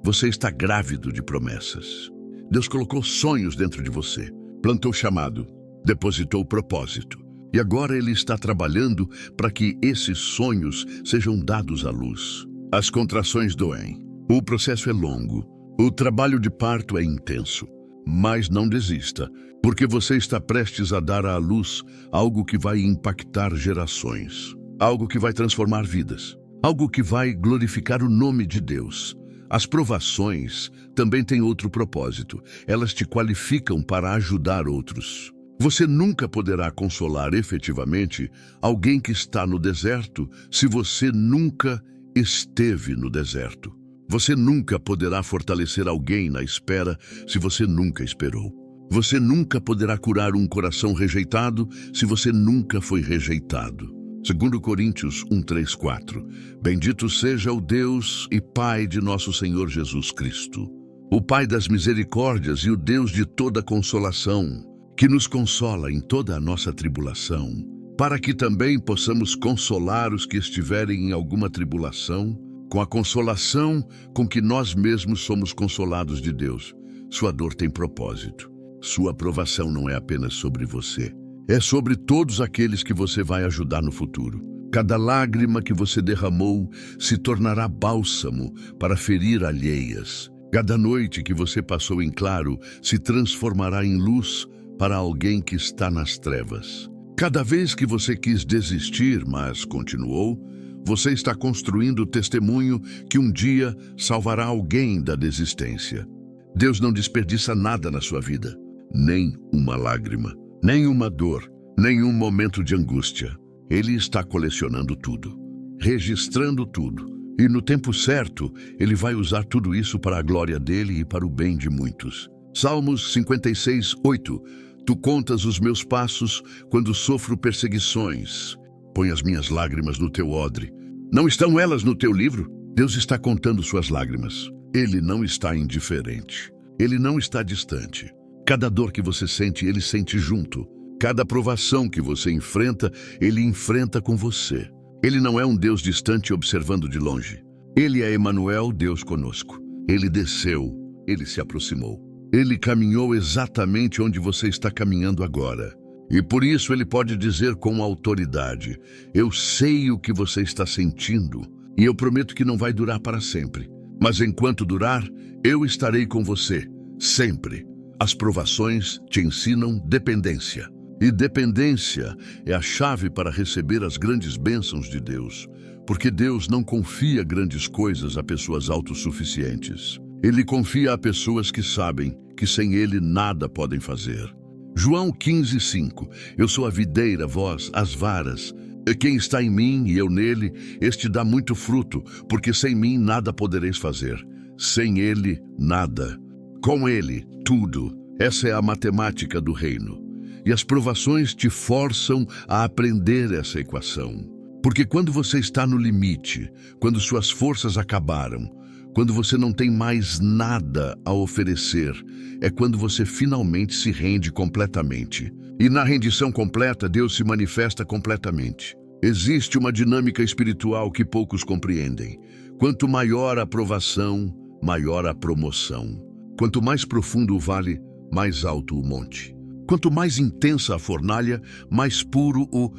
Você está grávido de promessas. Deus colocou sonhos dentro de você. Plantou chamado, depositou propósito. E agora Ele está trabalhando para que esses sonhos sejam dados à luz. As contrações doem. O processo é longo. O trabalho de parto é intenso. Mas não desista, porque você está prestes a dar à luz algo que vai impactar gerações. Algo que vai transformar vidas. Algo que vai glorificar o nome de Deus. As provações também têm outro propósito. Elas te qualificam para ajudar outros. Você nunca poderá consolar efetivamente alguém que está no deserto se você nunca esteve no deserto. Você nunca poderá fortalecer alguém na espera se você nunca esperou. Você nunca poderá curar um coração rejeitado se você nunca foi rejeitado. 2 Coríntios 1:3-4. Bendito seja o Deus e Pai de nosso Senhor Jesus Cristo, o Pai das misericórdias e o Deus de toda consolação, que nos consola em toda a nossa tribulação, para que também possamos consolar os que estiverem em alguma tribulação, com a consolação com que nós mesmos somos consolados de Deus. Sua dor tem propósito. Sua aprovação não é apenas sobre você. É sobre todos aqueles que você vai ajudar no futuro. Cada lágrima que você derramou se tornará bálsamo para ferir alheias. Cada noite que você passou em claro se transformará em luz para alguém que está nas trevas. Cada vez que você quis desistir, mas continuou, você está construindo o testemunho que um dia salvará alguém da desistência. Deus não desperdiça nada na sua vida, nem uma lágrima. Nenhuma dor, nenhum momento de angústia. Ele está colecionando tudo, registrando tudo. E no tempo certo, Ele vai usar tudo isso para a glória dEle e para o bem de muitos. Salmos 56:8. Tu contas os meus passos quando sofro perseguições. Põe as minhas lágrimas no teu odre. Não estão elas no teu livro? Deus está contando suas lágrimas. Ele não está indiferente. Ele não está distante. Cada dor que você sente, Ele sente junto. Cada provação que você enfrenta, Ele enfrenta com você. Ele não é um Deus distante observando de longe. Ele é Emanuel, Deus conosco. Ele desceu, Ele se aproximou. Ele caminhou exatamente onde você está caminhando agora. E por isso ele pode dizer com autoridade: eu sei o que você está sentindo, e eu prometo que não vai durar para sempre. Mas enquanto durar, eu estarei com você, sempre. As provações te ensinam dependência. E dependência é a chave para receber as grandes bênçãos de Deus, porque Deus não confia grandes coisas a pessoas autossuficientes. Ele confia a pessoas que sabem que sem Ele nada podem fazer. João 15:5. Eu sou a videira, vós as varas. Quem está em mim e eu nele, este dá muito fruto, porque sem mim nada podereis fazer. Sem Ele, nada. Com Ele, tudo. Essa é a matemática do reino. E as provações te forçam a aprender essa equação. Porque quando você está no limite, quando suas forças acabaram, quando você não tem mais nada a oferecer, é quando você finalmente se rende completamente. E na rendição completa, Deus se manifesta completamente. Existe uma dinâmica espiritual que poucos compreendem. Quanto maior a provação, maior a promoção. Quanto mais profundo o vale, mais alto o monte. Quanto mais intensa a fornalha, mais puro o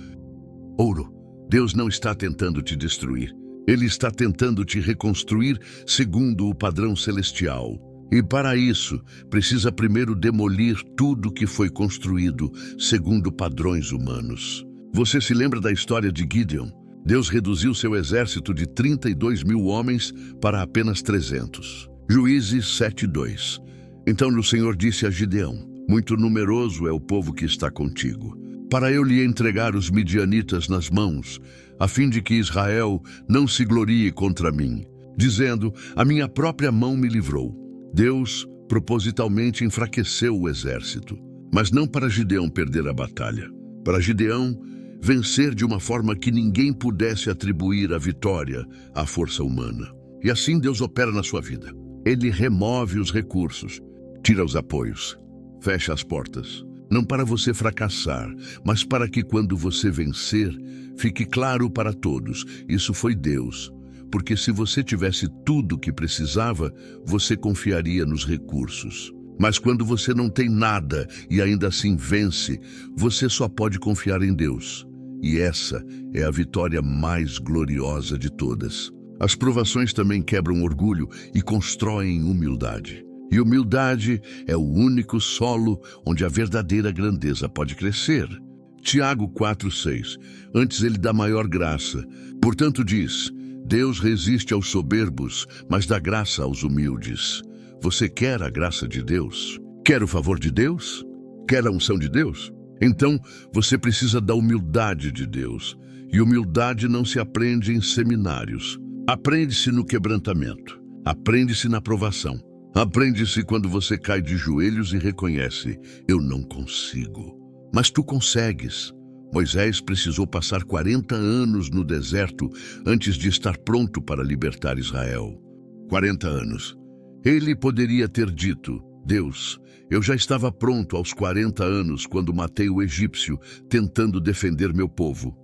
ouro. Deus não está tentando te destruir. Ele está tentando te reconstruir segundo o padrão celestial. E para isso, precisa primeiro demolir tudo que foi construído segundo padrões humanos. Você se lembra da história de Gideon? Deus reduziu seu exército de 32.000 homens para apenas 300. Juízes 7:2. Então o Senhor disse a Gideão: muito numeroso é o povo que está contigo, para eu lhe entregar os midianitas nas mãos, a fim de que Israel não se glorie contra mim, dizendo: a minha própria mão me livrou. Deus propositalmente enfraqueceu o exército, mas não para Gideão perder a batalha. Para Gideão vencer de uma forma que ninguém pudesse atribuir a vitória à força humana. E assim Deus opera na sua vida. Ele remove os recursos, tira os apoios, fecha as portas. Não para você fracassar, mas para que quando você vencer, fique claro para todos: isso foi Deus. Porque se você tivesse tudo o que precisava, você confiaria nos recursos. Mas quando você não tem nada e ainda assim vence, você só pode confiar em Deus. E essa é a vitória mais gloriosa de todas. As provações também quebram orgulho e constroem humildade. E humildade é o único solo onde a verdadeira grandeza pode crescer. Tiago 4:6. Antes ele dá maior graça. Portanto diz: Deus resiste aos soberbos, mas dá graça aos humildes. Você quer a graça de Deus? Quer o favor de Deus? Quer a unção de Deus? Então você precisa da humildade de Deus. E humildade não se aprende em seminários. Aprende-se no quebrantamento. Aprende-se na provação. Aprende-se quando você cai de joelhos e reconhece: eu não consigo. Mas tu consegues. Moisés precisou passar 40 anos no deserto antes de estar pronto para libertar Israel. 40 anos. Ele poderia ter dito: Deus, eu já estava pronto aos 40 anos quando matei o egípcio tentando defender meu povo.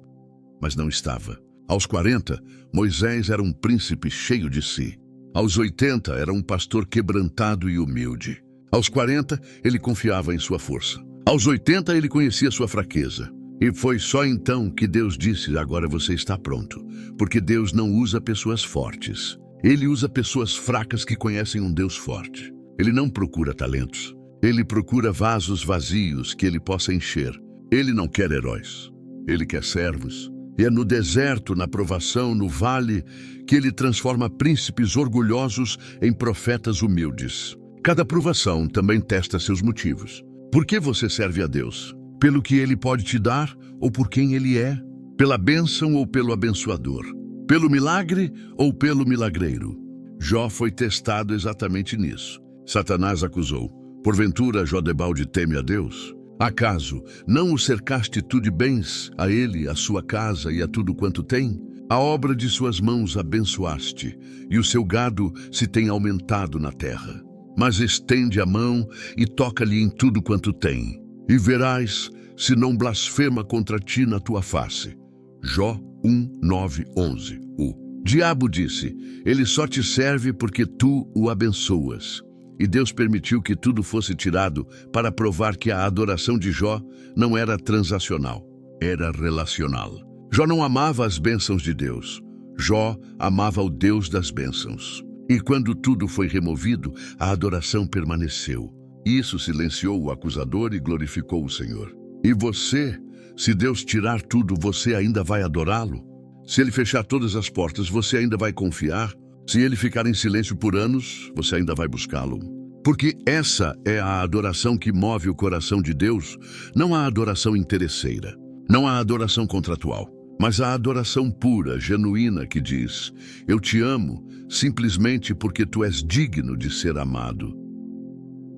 Mas não estava. Aos 40, Moisés era um príncipe cheio de si. Aos 80, era um pastor quebrantado e humilde. Aos 40, ele confiava em sua força. Aos 80, ele conhecia sua fraqueza. E foi só então que Deus disse: agora você está pronto. Porque Deus não usa pessoas fortes. Ele usa pessoas fracas que conhecem um Deus forte. Ele não procura talentos. Ele procura vasos vazios que ele possa encher. Ele não quer heróis. Ele quer servos. E é no deserto, na provação, no vale, que ele transforma príncipes orgulhosos em profetas humildes. Cada provação também testa seus motivos. Por que você serve a Deus? Pelo que ele pode te dar ou por quem ele é? Pela bênção ou pelo abençoador? Pelo milagre ou pelo milagreiro? Jó foi testado exatamente nisso. Satanás acusou: porventura Jodebalde teme a Deus? Acaso não o cercaste tu de bens, a ele, a sua casa e a tudo quanto tem? A obra de suas mãos abençoaste, e o seu gado se tem aumentado na terra. Mas estende a mão e toca-lhe em tudo quanto tem, e verás se não blasfema contra ti na tua face. Jó 1:9-11. O diabo disse: ele só te serve porque tu o abençoas. E Deus permitiu que tudo fosse tirado para provar que a adoração de Jó não era transacional, era relacional. Jó não amava as bênçãos de Deus. Jó amava o Deus das bênçãos. E quando tudo foi removido, a adoração permaneceu. Isso silenciou o acusador e glorificou o Senhor. E você, se Deus tirar tudo, você ainda vai adorá-lo? Se Ele fechar todas as portas, você ainda vai confiar? Se Ele ficar em silêncio por anos, você ainda vai buscá-lo? Porque essa é a adoração que move o coração de Deus, não a adoração interesseira, não a adoração contratual, mas a adoração pura, genuína, que diz: eu te amo simplesmente porque tu és digno de ser amado.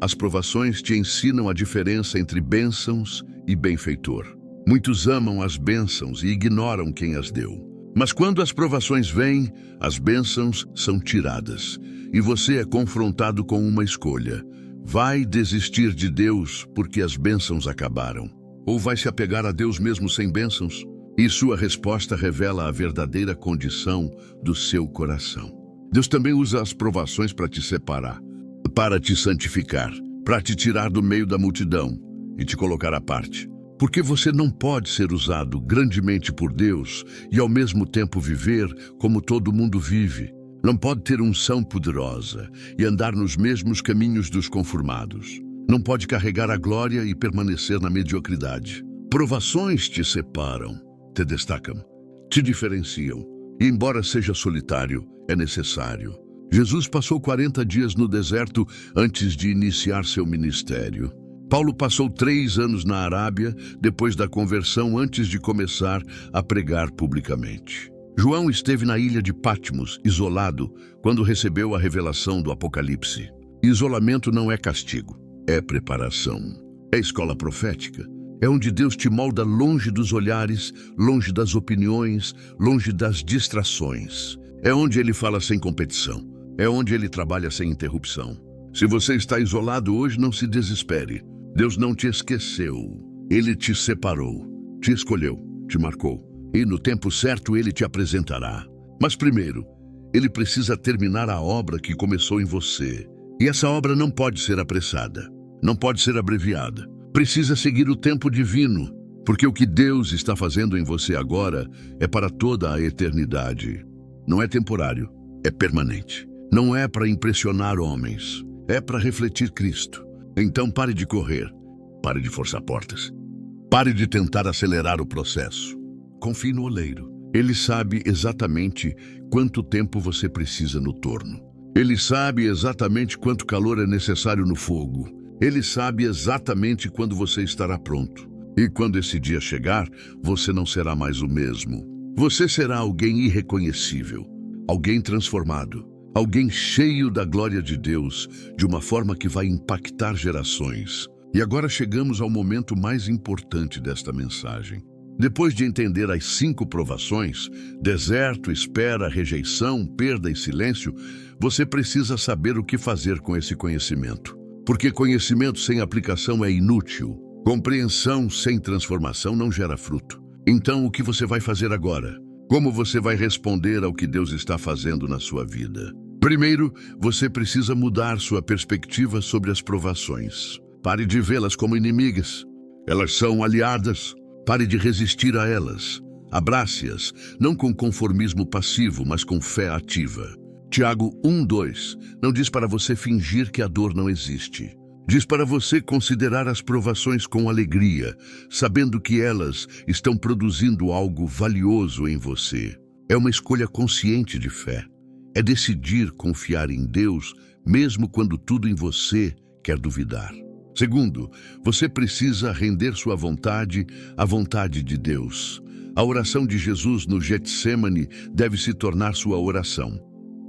As provações te ensinam a diferença entre bênçãos e benfeitor. Muitos amam as bênçãos e ignoram quem as deu. Mas quando as provações vêm, as bênçãos são tiradas e você é confrontado com uma escolha. Vai desistir de Deus porque as bênçãos acabaram? Ou vai se apegar a Deus mesmo sem bênçãos? E sua resposta revela a verdadeira condição do seu coração. Deus também usa as provações para te separar, para te santificar, para te tirar do meio da multidão e te colocar à parte. Porque você não pode ser usado grandemente por Deus e ao mesmo tempo viver como todo mundo vive. Não pode ter unção poderosa e andar nos mesmos caminhos dos conformados. Não pode carregar a glória e permanecer na mediocridade. Provações te separam, te destacam, te diferenciam. E embora seja solitário, é necessário. Jesus passou 40 dias no deserto antes de iniciar seu ministério. Paulo passou 3 anos na Arábia depois da conversão antes de começar a pregar publicamente. João esteve na ilha de Patmos, isolado, quando recebeu a revelação do Apocalipse. Isolamento não é castigo, é preparação. É escola profética. É onde Deus te molda longe dos olhares, longe das opiniões, longe das distrações. É onde Ele fala sem competição. É onde Ele trabalha sem interrupção. Se você está isolado hoje, não se desespere. Deus não te esqueceu. Ele te separou, te escolheu, te marcou. E no tempo certo Ele te apresentará. Mas primeiro, Ele precisa terminar a obra que começou em você. E essa obra não pode ser apressada, não pode ser abreviada. Precisa seguir o tempo divino, porque o que Deus está fazendo em você agora é para toda a eternidade. Não é temporário, é permanente. Não é para impressionar homens, é para refletir Cristo. Então pare de correr, pare de forçar portas, pare de tentar acelerar o processo. Confie no oleiro. Ele sabe exatamente quanto tempo você precisa no torno. Ele sabe exatamente quanto calor é necessário no fogo. Ele sabe exatamente quando você estará pronto. E quando esse dia chegar, você não será mais o mesmo. Você será alguém irreconhecível, alguém transformado. Alguém cheio da glória de Deus, de uma forma que vai impactar gerações. E agora chegamos ao momento mais importante desta mensagem. Depois de entender as 5 provações, deserto, espera, rejeição, perda e silêncio, você precisa saber o que fazer com esse conhecimento. Porque conhecimento sem aplicação é inútil. Compreensão sem transformação não gera fruto. Então, o que você vai fazer agora? Como você vai responder ao que Deus está fazendo na sua vida? Primeiro, você precisa mudar sua perspectiva sobre as provações. Pare de vê-las como inimigas. Elas são aliadas. Pare de resistir a elas. Abrace-as, não com conformismo passivo, mas com fé ativa. Tiago 1:2 não diz para você fingir que a dor não existe. Diz para você considerar as provações com alegria, sabendo que elas estão produzindo algo valioso em você. É uma escolha consciente de fé. É decidir confiar em Deus, mesmo quando tudo em você quer duvidar. Segundo, você precisa render sua vontade à vontade de Deus. A oração de Jesus no Getsêmani deve se tornar sua oração.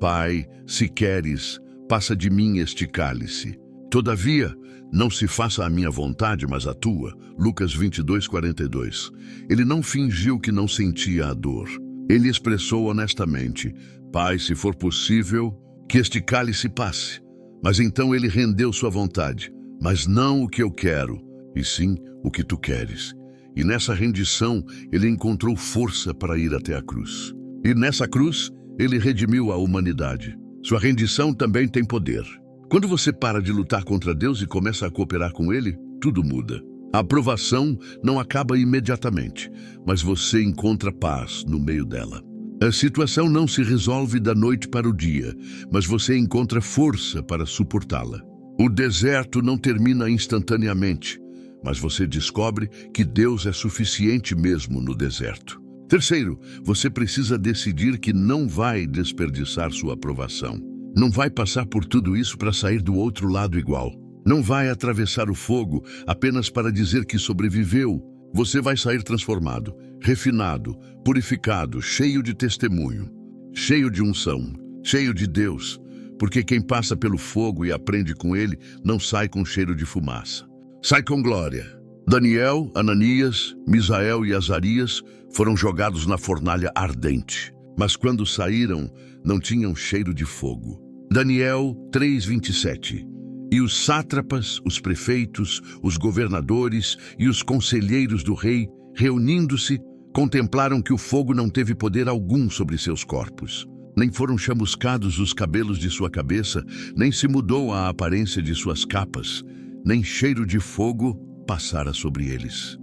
Pai, se queres, passa de mim este cálice. Todavia, não se faça a minha vontade, mas a tua. Lucas 22:42. Ele não fingiu que não sentia a dor. Ele expressou honestamente: Pai, se for possível, que este cálice passe. Mas então ele rendeu sua vontade. Mas não o que eu quero, e sim o que tu queres. E nessa rendição, ele encontrou força para ir até a cruz. E nessa cruz, ele redimiu a humanidade. Sua rendição também tem poder. Quando você para de lutar contra Deus e começa a cooperar com Ele, tudo muda. A aprovação não acaba imediatamente, mas você encontra paz no meio dela. A situação não se resolve da noite para o dia, mas você encontra força para suportá-la. O deserto não termina instantaneamente, mas você descobre que Deus é suficiente mesmo no deserto. Terceiro, você precisa decidir que não vai desperdiçar sua aprovação. Não vai passar por tudo isso para sair do outro lado igual. Não vai atravessar o fogo apenas para dizer que sobreviveu. Você vai sair transformado, refinado, purificado, cheio de testemunho, cheio de unção, cheio de Deus, porque quem passa pelo fogo e aprende com ele não sai com cheiro de fumaça. Sai com glória. Daniel, Ananias, Misael e Azarias foram jogados na fornalha ardente, mas quando saíram, não tinham cheiro de fogo. Daniel 3:27. E os sátrapas, os prefeitos, os governadores e os conselheiros do rei, reunindo-se, contemplaram que o fogo não teve poder algum sobre seus corpos. Nem foram chamuscados os cabelos de sua cabeça, nem se mudou a aparência de suas capas, nem cheiro de fogo passara sobre eles.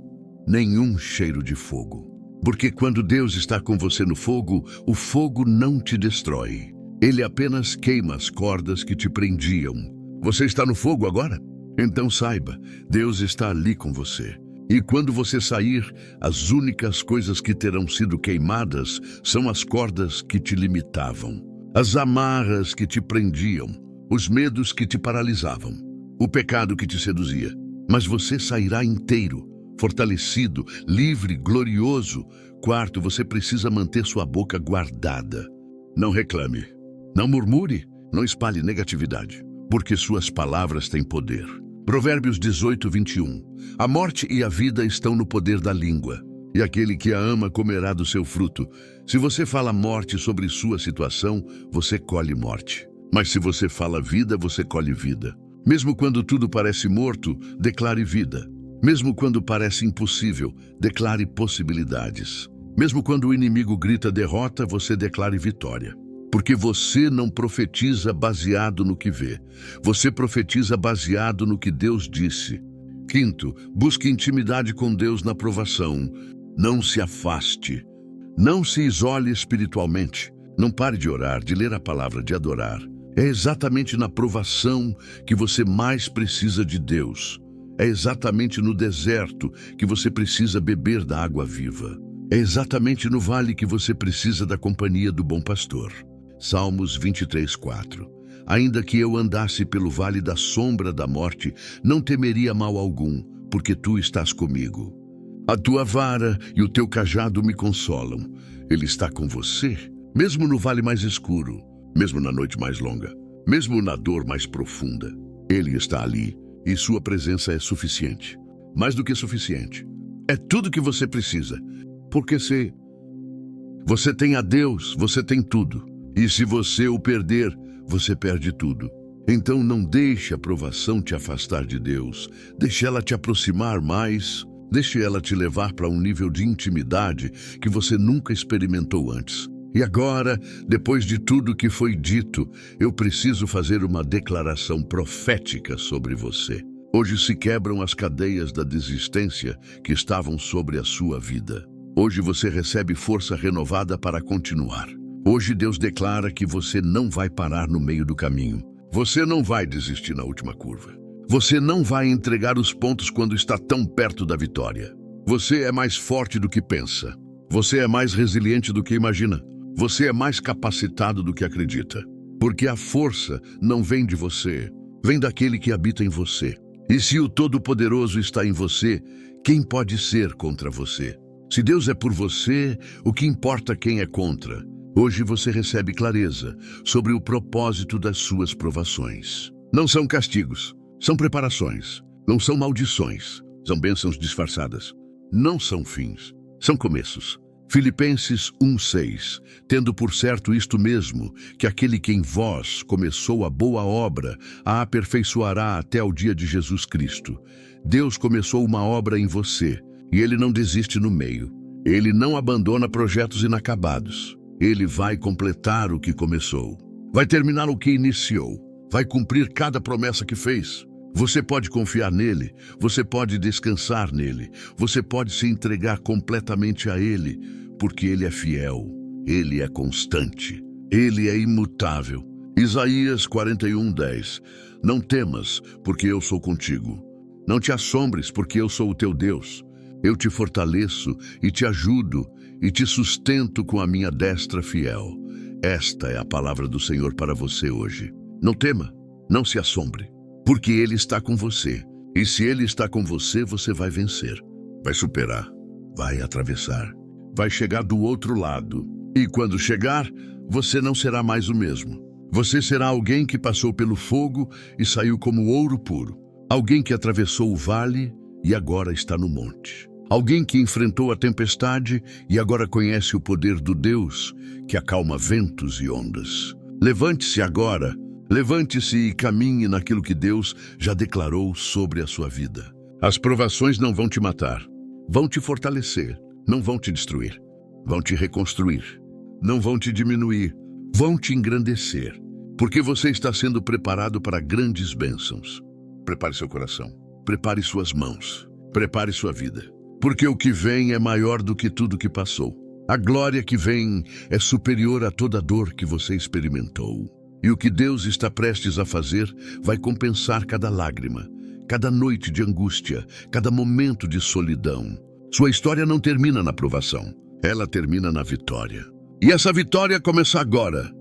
Nenhum cheiro de fogo. Porque quando Deus está com você no fogo, o fogo não te destrói. Ele apenas queima as cordas que te prendiam. Você está no fogo agora? Então saiba, Deus está ali com você. E quando você sair, as únicas coisas que terão sido queimadas são as cordas que te limitavam, as amarras que te prendiam, os medos que te paralisavam, o pecado que te seduzia. Mas você sairá inteiro, fortalecido, livre, glorioso. Quarto, você precisa manter sua boca guardada. Não reclame, não murmure, não espalhe negatividade, porque suas palavras têm poder. Provérbios 18:21. A morte e a vida estão no poder da língua, e aquele que a ama comerá do seu fruto. Se você fala morte sobre sua situação, você colhe morte. Mas se você fala vida, você colhe vida. Mesmo quando tudo parece morto, declare vida. Mesmo quando parece impossível, declare possibilidades. Mesmo quando o inimigo grita derrota, você declare vitória. Porque você não profetiza baseado no que vê. Você profetiza baseado no que Deus disse. Quinto, busque intimidade com Deus na provação. Não se afaste. Não se isole espiritualmente. Não pare de orar, de ler a palavra, de adorar. É exatamente na provação que você mais precisa de Deus. É exatamente no deserto que você precisa beber da água viva. É exatamente no vale que você precisa da companhia do bom pastor. Salmos 23:4. Ainda que eu andasse pelo vale da sombra da morte, não temeria mal algum, porque tu estás comigo. A tua vara e o teu cajado me consolam. Ele está com você, mesmo no vale mais escuro, mesmo na noite mais longa, mesmo na dor mais profunda. Ele está ali e sua presença é suficiente. Mais do que suficiente. É tudo que você precisa. Porque se você tem a Deus, você tem tudo. E se você o perder, você perde tudo. Então não deixe a provação te afastar de Deus. Deixe ela te aproximar mais. Deixe ela te levar para um nível de intimidade que você nunca experimentou antes. E agora, depois de tudo que foi dito, eu preciso fazer uma declaração profética sobre você. Hoje se quebram as cadeias da desistência que estavam sobre a sua vida. Hoje você recebe força renovada para continuar. Hoje Deus declara que você não vai parar no meio do caminho. Você não vai desistir na última curva. Você não vai entregar os pontos quando está tão perto da vitória. Você é mais forte do que pensa. Você é mais resiliente do que imagina. Você é mais capacitado do que acredita. Porque a força não vem de você, vem daquele que habita em você. E se o Todo-Poderoso está em você, quem pode ser contra você? Se Deus é por você, o que importa quem é contra? Hoje você recebe clareza sobre o propósito das suas provações. Não são castigos, são preparações. Não são maldições, são bênçãos disfarçadas. Não são fins, são começos. Filipenses 1:6. Tendo por certo isto mesmo, que aquele que em vós começou a boa obra, a aperfeiçoará até ao dia de Jesus Cristo. Deus começou uma obra em você, e Ele não desiste no meio. Ele não abandona projetos inacabados. Ele vai completar o que começou. Vai terminar o que iniciou. vai cumprir cada promessa que fez. Você pode confiar nele, você pode descansar nele, você pode se entregar completamente a ele, porque ele é fiel, ele é constante, ele é imutável. Isaías 41:10. Não temas, porque eu sou contigo. Não te assombres, porque eu sou o teu Deus. Eu te fortaleço e te ajudo e te sustento com a minha destra fiel. Esta é a palavra do Senhor para você hoje. Não tema, não se assombre, porque Ele está com você. E se Ele está com você, você vai vencer, vai superar, vai atravessar, vai chegar do outro lado. E quando chegar, você não será mais o mesmo. Você será alguém que passou pelo fogo e saiu como ouro puro. Alguém que atravessou o vale e agora está no monte. Alguém que enfrentou a tempestade e agora conhece o poder do Deus que acalma ventos e ondas. Levante-se agora, levante-se e caminhe naquilo que Deus já declarou sobre a sua vida. As provações não vão te matar, vão te fortalecer, não vão te destruir, vão te reconstruir, não vão te diminuir, vão te engrandecer, porque você está sendo preparado para grandes bênçãos. Prepare seu coração, prepare suas mãos, prepare sua vida, porque o que vem é maior do que tudo que passou. A glória que vem é superior a toda a dor que você experimentou. E o que Deus está prestes a fazer vai compensar cada lágrima, cada noite de angústia, cada momento de solidão. Sua história não termina na provação, ela termina na vitória. E essa vitória começa agora.